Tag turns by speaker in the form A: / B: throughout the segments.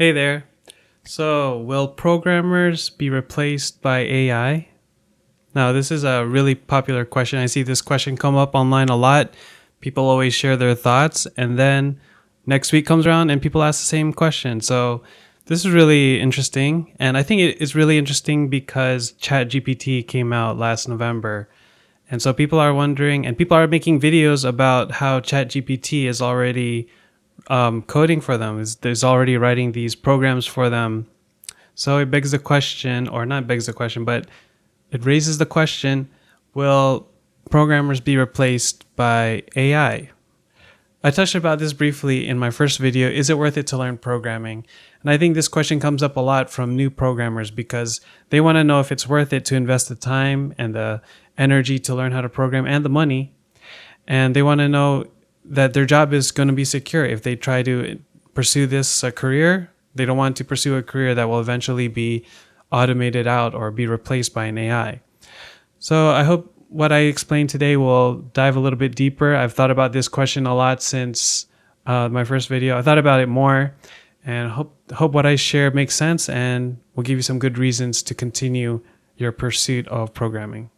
A: Hey there. So, will programmers be replaced by AI? Now, this is a really popular question. I see this question come up online a lot. People always share their thoughts, and then next week comes around and people ask the same question. So, this is really interesting. And I think it is really interesting because ChatGPT came out last November. And so people are wondering, and people are making videos about how ChatGPT is already coding for them, is already writing these programs for them. So it begs the question, or not begs the question, but it raises the question, will programmers be replaced by AI? I touched about this briefly in my first video. Is it worth it to learn programming? And I think this question comes up a lot from new programmers because they want to know if it's worth it to invest the time and the energy to learn how to program and the money. And they want to know that their job is going to be secure if they try to pursue this career. They don't want to pursue a career that will eventually be automated out or be replaced by an AI. So I hope what I explained today will dive a little bit deeper. I've thought about this question a lot since my first video. I thought about it more and hope what I share makes sense and will give you some good reasons to continue your pursuit of programming.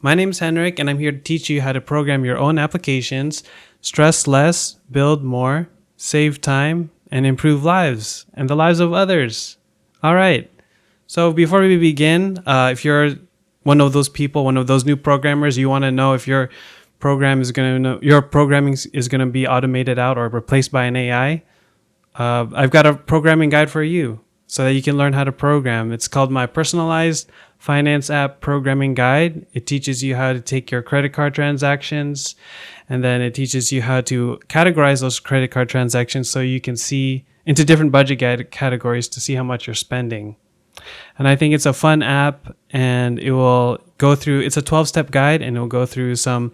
A: My name is Henrik, and I'm here to teach you how to program your own applications, stress less, build more, save time, and improve lives and the lives of others. All right. So before we begin, if you're one of those people, one of those new programmers, you want to know if your programming is going to be automated out or replaced by an AI. I've got a programming guide for you so that you can learn how to program. It's called my personalized finance app programming guide. It teaches you how to take your credit card transactions, and then it teaches you how to categorize those credit card transactions so you can see into different budget categories to see how much you're spending. And I think it's a fun app, and it will go through, it's a 12-step guide, and it will go through some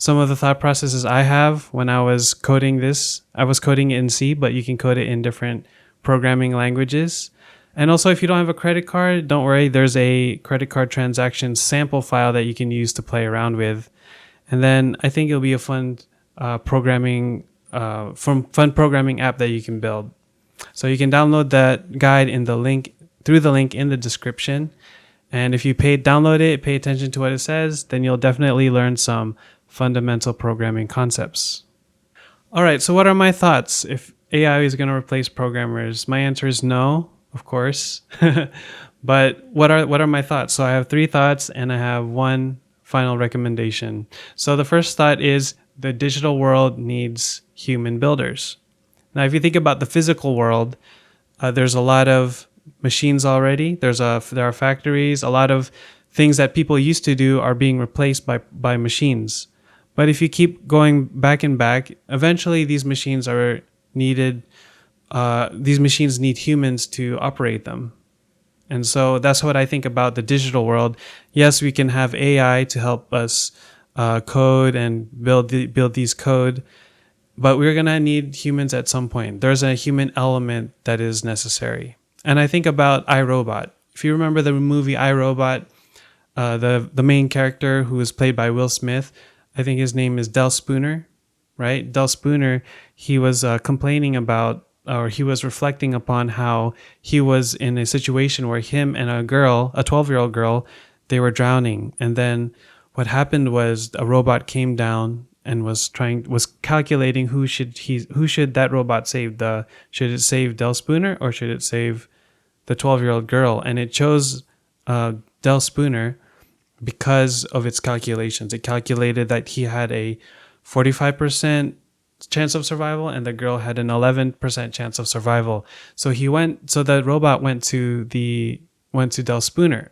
A: of the thought processes I have when I was coding this. I was coding in C, but you can code it in different programming languages. And also, if you don't have a credit card, don't worry. There's a credit card transaction sample file that you can use to play around with. And then I think it'll be a fun programming app that you can build. So you can download that guide through the link in the description. And if you download it, pay attention to what it says, then you'll definitely learn some fundamental programming concepts. All right, so what are my thoughts if AI is going to replace programmers? My answer is no, of course. But what are my thoughts? So I have 3 thoughts and I have one final recommendation. So the first thought is the digital world needs human builders. Now, if you think about the physical world, there's a lot of machines already. There are factories. A lot of things that people used to do are being replaced by machines. But if you keep going back and back, eventually these machines are needed. These machines need humans to operate them. And so that's what I think about the digital world. Yes, we can have AI to help us code and build these code, but we're going to need humans at some point. There's a human element that is necessary. And I think about iRobot. If you remember the movie iRobot, the main character who was played by Will Smith, I think his name is Del Spooner, right? Del Spooner, he was complaining about, or he was reflecting upon how he was in a situation where him and a girl, a 12-year-old girl, they were drowning. And then what happened was a robot came down and was calculating who should that robot save. Should it save Del Spooner or should it save the 12-year-old girl? And it chose Del Spooner because of its calculations. It calculated that he had a 45% chance of survival and the girl had an 11% chance of survival. So the robot went to Del Spooner,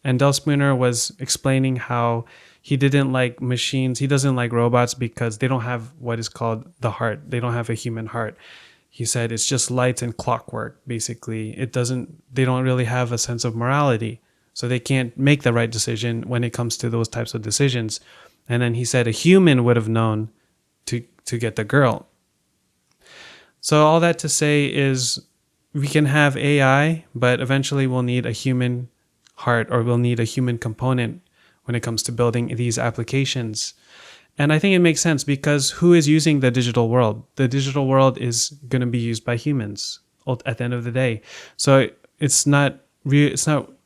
A: and Del Spooner was explaining how he didn't like machines. He doesn't like robots because they don't have what is called the heart. They don't have a human heart. He said it's just lights and clockwork. Basically, they don't really have a sense of morality. So they can't make the right decision when it comes to those types of decisions. And then he said a human would have known to get the girl. So all that to say is we can have AI, but eventually we'll need a human heart, or we'll need a human component when it comes to building these applications. And I think it makes sense because who is using the digital world? The digital world is going to be used by humans. at the end of the day. So it's not real.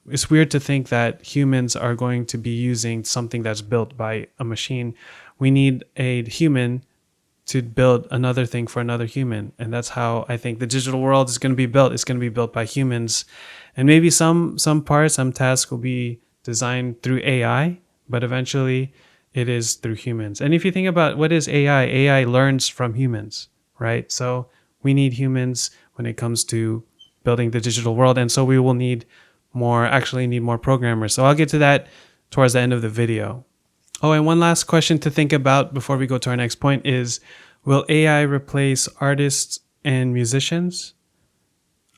A: It's weird to think that humans are going to be using something that's built by a machine. We need a human to build another thing for another human. And that's how I think the digital world is going to be built. It's going to be built by humans. And maybe some parts, some tasks will be designed through AI, but eventually it is through humans. And if you think about what is AI, AI learns from humans, right? So we need humans when it comes to building the digital world. And so we will need more programmers. So I'll get to that towards the end of the video. Oh, and one last question to think about before we go to our next point is, will AI replace artists and musicians?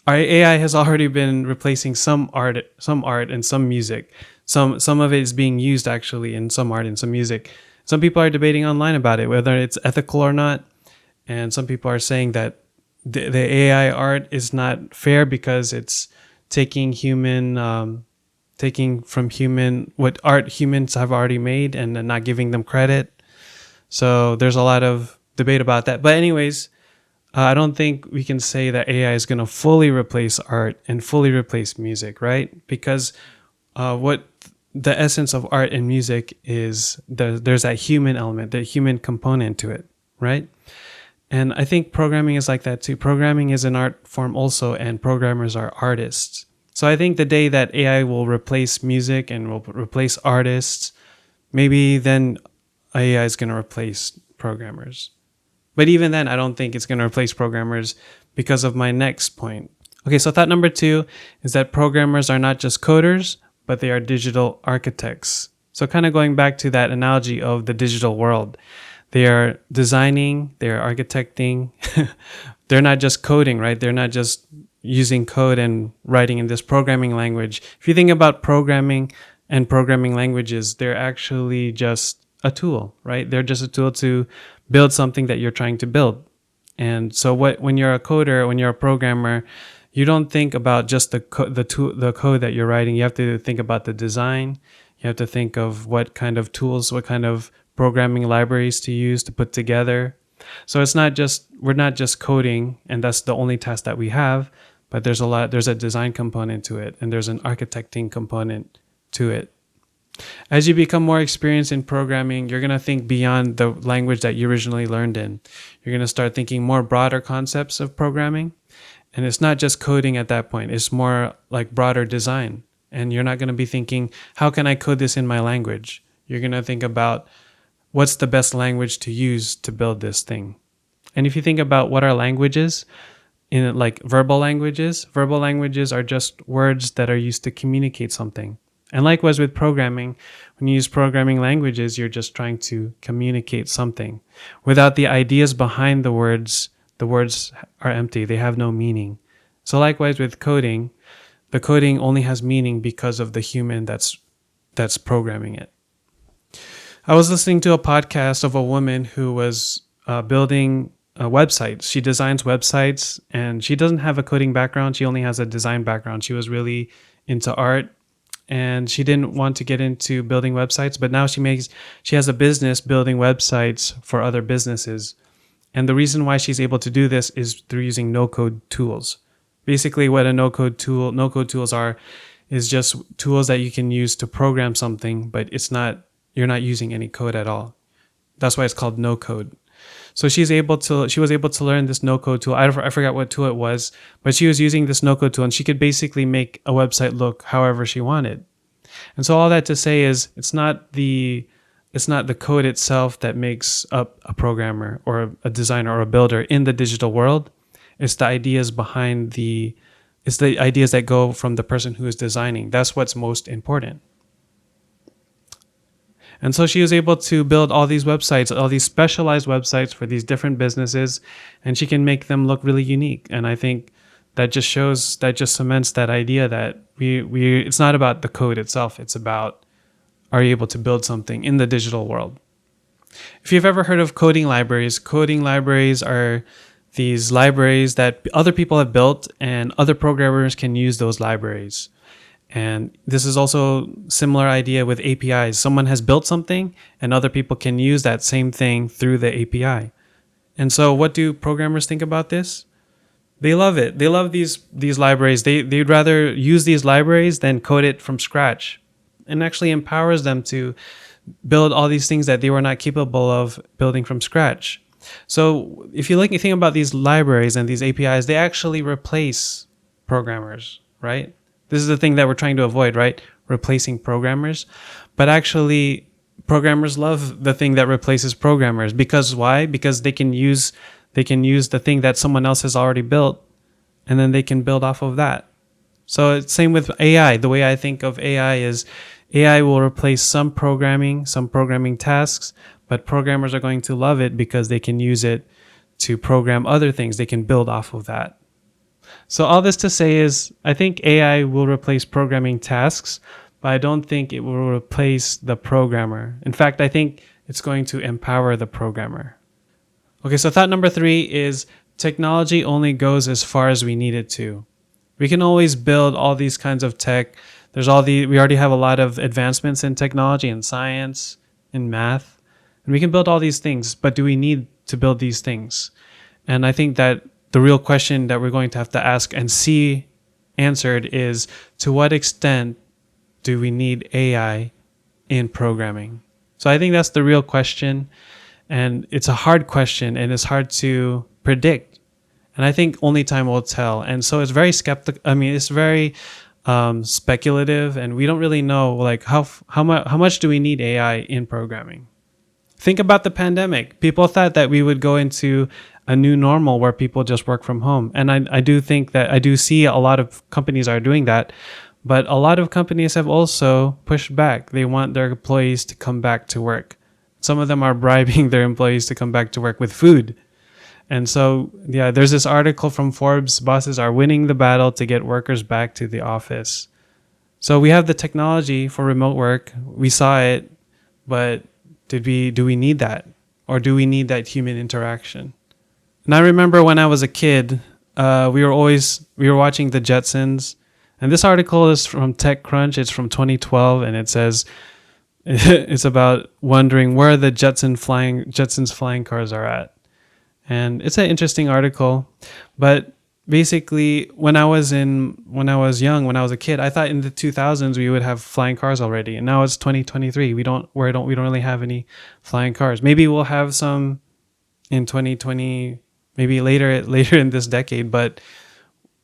A: Our AI has already been replacing some art and some music. Some of it is being used actually in some art and some music. Some people are debating online about it, whether it's ethical or not. And some people are saying that the AI art is not fair because it's taking from human what art humans have already made and not giving them credit. So there's a lot of debate about that. But anyways, I don't think we can say that AI is going to fully replace art and fully replace music, right? Because what the essence of art and music is, there's that human element, the human component to it, right? And I think programming is like that too. Programming is an art form also, and programmers are artists. So I think the day that AI will replace music and will replace artists, maybe then AI is going to replace programmers. But even then, I don't think it's going to replace programmers because of my next point. Okay, so thought number 2 is that programmers are not just coders, but they are digital architects. So kind of going back to that analogy of the digital world. They are designing, they're architecting. They're not just coding, right? They're not just using code and writing in this programming language. If you think about programming and programming languages, they're actually just a tool, right? They're just a tool to build something that you're trying to build. And so when you're a coder, when you're a programmer, you don't think about just the code that you're writing. You have to think about the design. You have to think of what kind of tools, what kind of programming libraries to use to put together. So we're not just coding, and that's the only task that we have, but there's a design component to it, and there's an architecting component to it. As you become more experienced in programming, you're going to think beyond the language that you originally learned in. You're going to start thinking more broader concepts of programming. And it's not just coding at that point. It's more like broader design. And you're not going to be thinking, how can I code this in my language? You're going to think about what's the best language to use to build this thing. And if you think about what are languages, in like verbal languages are just words that are used to communicate something. And likewise with programming, when you use programming languages, you're just trying to communicate something. Without the ideas behind the words are empty. They have no meaning. So likewise with coding, the coding only has meaning because of the human that's programming it. I was listening to a podcast of a woman who was building a website. She designs websites, and she doesn't have a coding background. She only has a design background. She was really into art, and she didn't want to get into building websites, but now she has a business building websites for other businesses. And the reason why she's able to do this is through using no-code tools. Basically, what no-code tools are is just tools that you can use to program something, but you're not using any code at all. That's why it's called no-code. So she was able to learn this no-code tool. I forgot what tool it was, but she was using this no-code tool, and she could basically make a website look however she wanted. And so all that to say is, it's not the code itself that makes up a programmer or a designer or a builder in the digital world. It's the ideas it's the ideas that go from the person who is designing. That's what's most important. And so she was able to build all these websites, all these specialized websites for these different businesses, and she can make them look really unique. And I think that just cements that idea that it's not about the code itself. It's about, are you able to build something in the digital world? If you've ever heard of coding libraries are these libraries that other people have built, and other programmers can use those libraries. And this is also similar idea with APIs. Someone has built something, and other people can use that same thing through the API. And so what do programmers think about this? They love it. They love these libraries. They'd rather use these libraries than code it from scratch, and actually empowers them to build all these things that they were not capable of building from scratch. So if you think about these libraries and these APIs, they actually replace programmers, right? This is the thing that we're trying to avoid, right? Replacing programmers. But actually, programmers love the thing that replaces programmers, because why? Because they can use the thing that someone else has already built, and then they can build off of that. So it's same with AI. The way I think of AI is AI will replace some programming tasks, but programmers are going to love it because they can use it to program other things. They can build off of that. So all this to say is I think AI will replace programming tasks, but I don't think it will replace the programmer. In fact, I think it's going to empower the programmer. Okay, so thought number 3 is technology only goes as far as we need it to. We can always build all these kinds of tech. We already have a lot of advancements in technology and science and math, and we can build all these things, but do we need to build these things? And I think that the real question that we're going to have to ask and see answered is, to what extent do we need AI in programming? So I think that's the real question, and it's a hard question, and it's hard to predict. And I think only time will tell. And so it's very skeptical. I mean, it's very speculative, and we don't really know like how much do we need AI in programming. Think about the pandemic. People thought that we would go into a new normal where people just work from home. And I do think that I do see a lot of companies are doing that, but a lot of companies have also pushed back. They want their employees to come back to work. Some of them are bribing their employees to come back to work with food. And so, yeah, there's this article from Forbes: bosses are winning the battle to get workers back to the office. So we have the technology for remote work. We saw it, but do we need that? Or do we need that human interaction? And I remember when I was a kid, we were watching the Jetsons. And this article is from TechCrunch. It's from 2012, and it says it's about wondering where the Jetsons flying cars are at. And it's an interesting article, but basically when I was a kid, I thought in the 2000s we would have flying cars already, and now it's 2023. We don't really have any flying cars. Maybe we'll have some in 2020, maybe later in this decade, but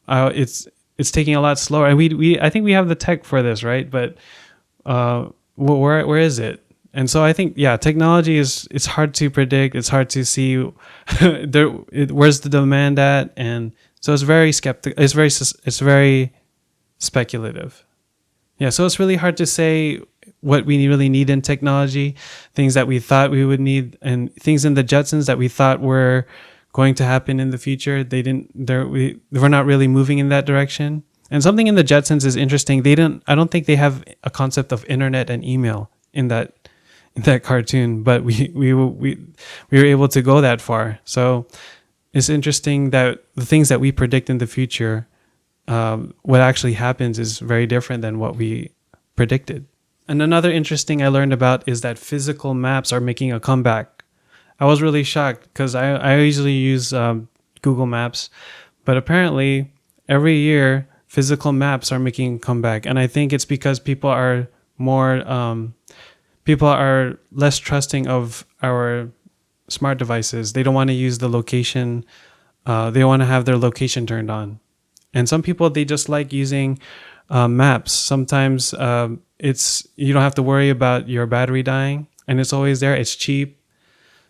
A: it's taking a lot slower. And I think we have the tech for this, right? But where is it? And so I think, yeah, technology it's hard to predict. It's hard to see where's the demand at. And so it's very skeptical. It's very speculative. Yeah. So it's really hard to say what we really need in technology, things that we thought we would need, and things in the Jetsons that we thought were going to happen in the future. We're not really moving in that direction. And something in the Jetsons is interesting. I don't think they have a concept of internet and email in that cartoon, but we were able to go that far. So it's interesting that the things that we predict in the future, what actually happens is very different than what we predicted. And another interesting I learned about is that physical maps are making a comeback. I was really shocked because I usually use Google Maps, but apparently every year physical maps are making a comeback. And I think it's because people are less trusting of our smart devices. They don't want to use the location. They want to have their location turned on. And some people, they just like using maps. Sometimes you don't have to worry about your battery dying, and it's always there. It's cheap.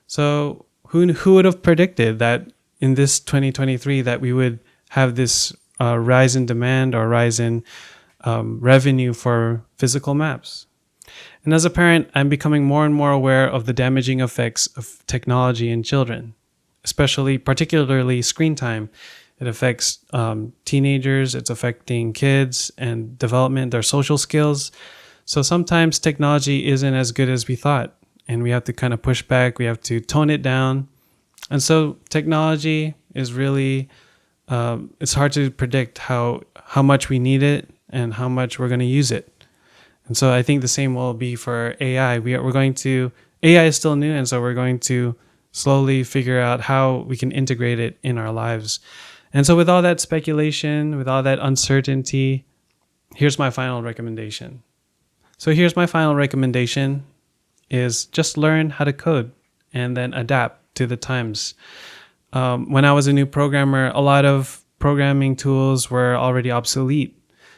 A: So who would have predicted that in this 2023 that we would have this rise in demand or rise in revenue for physical maps? And as a parent, I'm becoming more and more aware of the damaging effects of technology in children, particularly screen time. It affects teenagers, it's affecting kids and development, their social skills. So sometimes technology isn't as good as we thought, and we have to kind of push back, we have to tone it down. And so technology is really, it's hard to predict how much we need it and how much we're going to use it. And so I think the same will be for AI. AI is still new, and so we're going to slowly figure out how we can integrate it in our lives. And so, with all that speculation, with all that uncertainty, here's my final recommendation. So, here's my final recommendation is just learn how to code and then adapt to the times. When I was a new programmer, a lot of programming tools were already obsolete.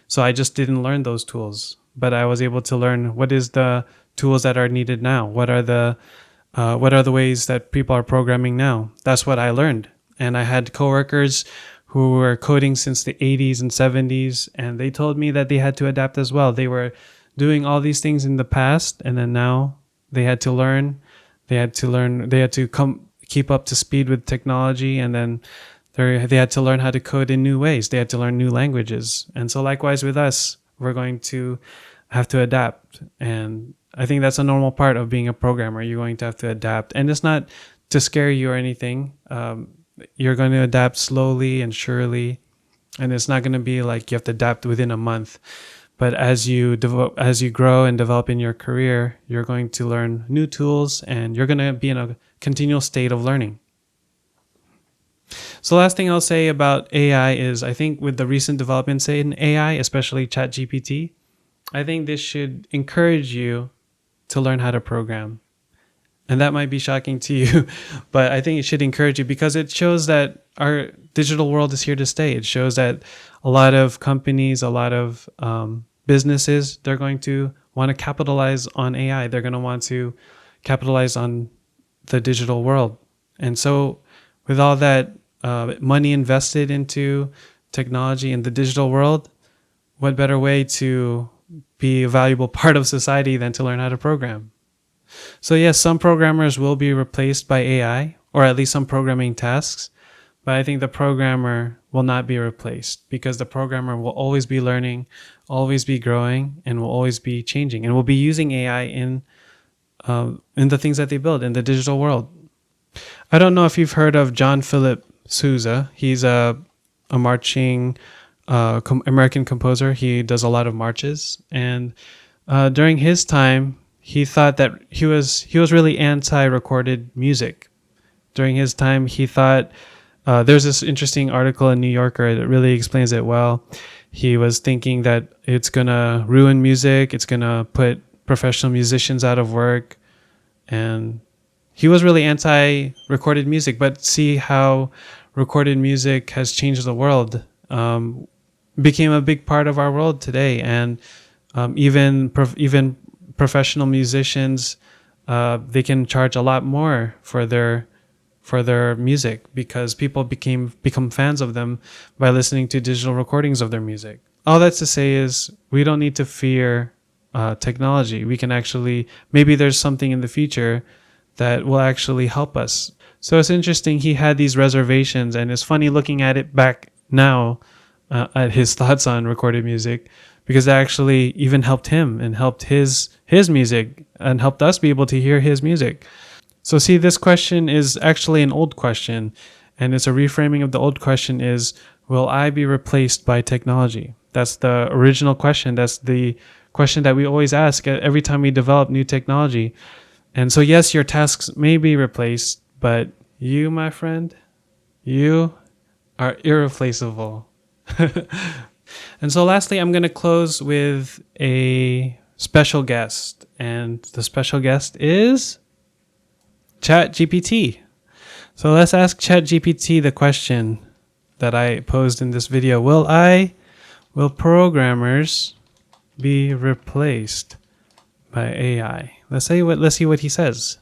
A: So I just didn't learn those tools, but I was able to learn what is the tools that are needed now. What are the ways that people are programming now? That's what I learned. And I had coworkers who were coding since the 80s and 70s, and they told me that they had to adapt as well. They were doing all these things in the past, and then now they had to learn. They had to keep up to speed with technology, and then they had to learn how to code in new ways. They had to learn new languages. And so likewise with us, we're going to have to adapt. And I think that's a normal part of being a programmer. You're going to have to adapt. And it's not to scare you or anything. You're going to adapt slowly and surely. And it's not going to be like you have to adapt within a month. But as you grow and develop in your career, you're going to learn new tools, and you're going to be in a continual state of learning. So last thing I'll say about AI is I think with the recent developments in AI, especially ChatGPT, I think this should encourage you to learn how to program. And that might be shocking to you, but I think it should encourage you because it shows that our digital world is here to stay. It shows that a lot of companies, a lot of businesses, they're going to want to capitalize on AI. They're going to want to capitalize on the digital world. And so with all that money invested into technology in the digital world, what better way to be a valuable part of society than to learn how to program? So yes, some programmers will be replaced by AI, or at least some programming tasks, but I think the programmer will not be replaced because the programmer will always be learning, always be growing, and will always be changing, and will be using AI in the things that they build in the digital world. I don't know if you've heard of John Philip Sousa. He's a marching American composer. He does a lot of marches, and during his time, he thought that he was really anti-recorded music. During his time, he thought there's this interesting article in New Yorker that really explains it well. He was thinking that it's gonna ruin music. It's gonna put professional musicians out of work, and he was really anti-recorded music. But see how recorded music has changed the world. Became a big part of our world today, and even professional musicians, they can charge a lot more for their music because people become fans of them by listening to digital recordings of their music. All that's to say is we don't need to fear technology. We can actually, maybe there's something in the future that will actually help us. So it's interesting, he had these reservations, and it's funny looking at it back now at his thoughts on recorded music, because that actually even helped him and helped his music and helped us be able to hear his music. So see, this question is actually an old question, and it's a reframing of the old question is, will I be replaced by technology? That's the original question. That's the question that we always ask every time we develop new technology. And so yes, your tasks may be replaced, but you, my friend, you are irreplaceable. And so lastly, I'm going to close with a special guest, and the special guest is ChatGPT. So let's ask ChatGPT the question that I posed in this video. Will programmers be replaced by AI? Let's see what he says,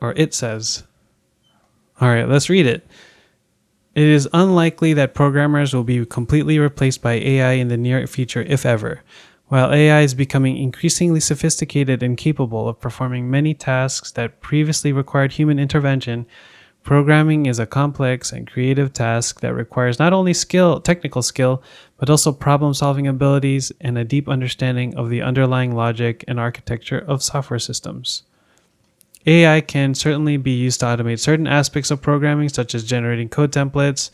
A: or it says. All right, let's read it. It is unlikely that programmers will be completely replaced by AI in the near future, if ever. While AI is becoming increasingly sophisticated and capable of performing many tasks that previously required human intervention, programming is a complex and creative task that requires not only technical skill, but also problem-solving abilities and a deep understanding of the underlying logic and architecture of software systems. AI can certainly be used to automate certain aspects of programming, such as generating code templates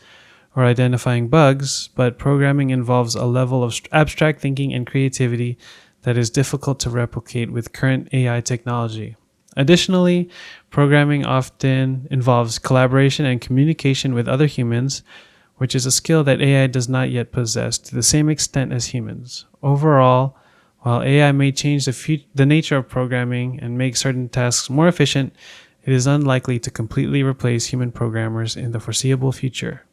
A: or identifying bugs, but programming involves a level of abstract thinking and creativity that is difficult to replicate with current AI technology. Additionally, programming often involves collaboration and communication with other humans, which is a skill that AI does not yet possess to the same extent as humans. Overall, while AI may change the nature of programming and make certain tasks more efficient, it is unlikely to completely replace human programmers in the foreseeable future.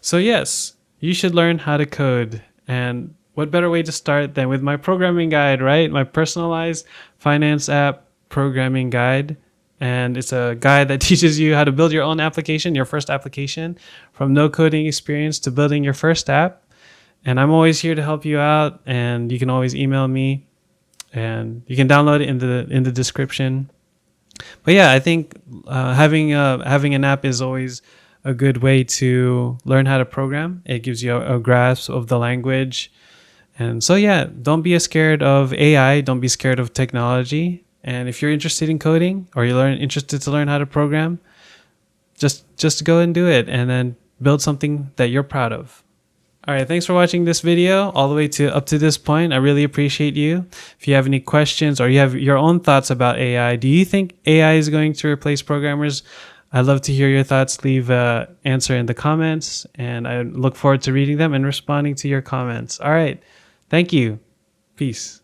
A: So yes, you should learn how to code. And what better way to start than with my programming guide, right? My personalized finance app programming guide. And it's a guide that teaches you how to build your own application, your first application, from no coding experience to building your first app. And I'm always here to help you out. And you can always email me, and you can download it in the description. But yeah, I think having an app is always a good way to learn how to program. It gives you a grasp of the language. And so yeah, don't be scared of AI. Don't be scared of technology. And if you're interested in coding, or you're interested to learn how to program, just go and do it, and then build something that you're proud of. All right, thanks for watching this video all the way up to this point. I really appreciate you. If you have any questions, or you have your own thoughts about AI, do you think AI is going to replace programmers? I'd love to hear your thoughts. Leave an answer in the comments, and I look forward to reading them and responding to your comments. All right, thank you. Peace.